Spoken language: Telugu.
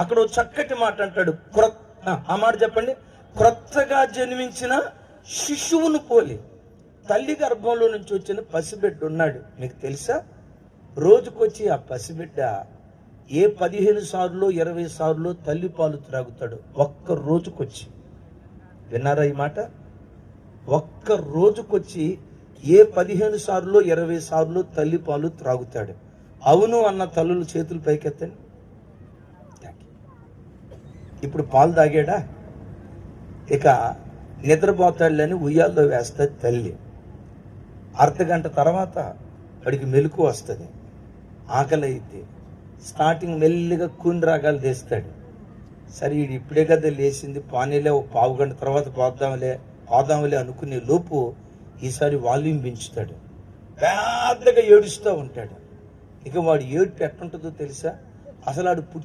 అక్కడ ఓ చక్కటి మాట అంటాడు, ఆ మాట చెప్పండి. క్రొత్తగా జన్మించిన శిశువును పోలి. తల్లి గర్భంలో నుంచి వచ్చిన పసిబిడ్డ ఉన్నాడు, మీకు తెలుసా? రోజుకొచ్చి ఆ పసిబిడ్డ ఏ 15 సార్లు 20 సార్లు తల్లి పాలు త్రాగుతాడు ఒక్క రోజుకొచ్చి. విన్నారా ఈ మాట? ఒక్క రోజుకొచ్చి ఏ 15 సార్లు 20 సార్లు తల్లి పాలు త్రాగుతాడు. అవును అన్న తల్లులు చేతులు పైకెత్తండి. ఇప్పుడు పాలు తాగాడా? ఇక నిద్రపోతాడులని ఉయ్యాల్లో వేస్తుంది తల్లి. అర్ధగంట తర్వాత వాడికి మెలకు వస్తుంది, ఆకలి అయితే స్టార్టింగ్ మెల్లిగా కూని రాగాలు తీస్తాడు. సరే ఇది ఇప్పుడే కదా లేచింది, పానీలే ఒక పావు గంట తర్వాత పోదాంలే అనుకునే లోపు ఈసారి వాల్యూమ్ పెంచుతాడు, పెద్దగా ఏడుస్తూ ఉంటాడు. ఇక వాడు ఏడుపు ఎట్టుంటుందో తెలుసా? అసలు వాడు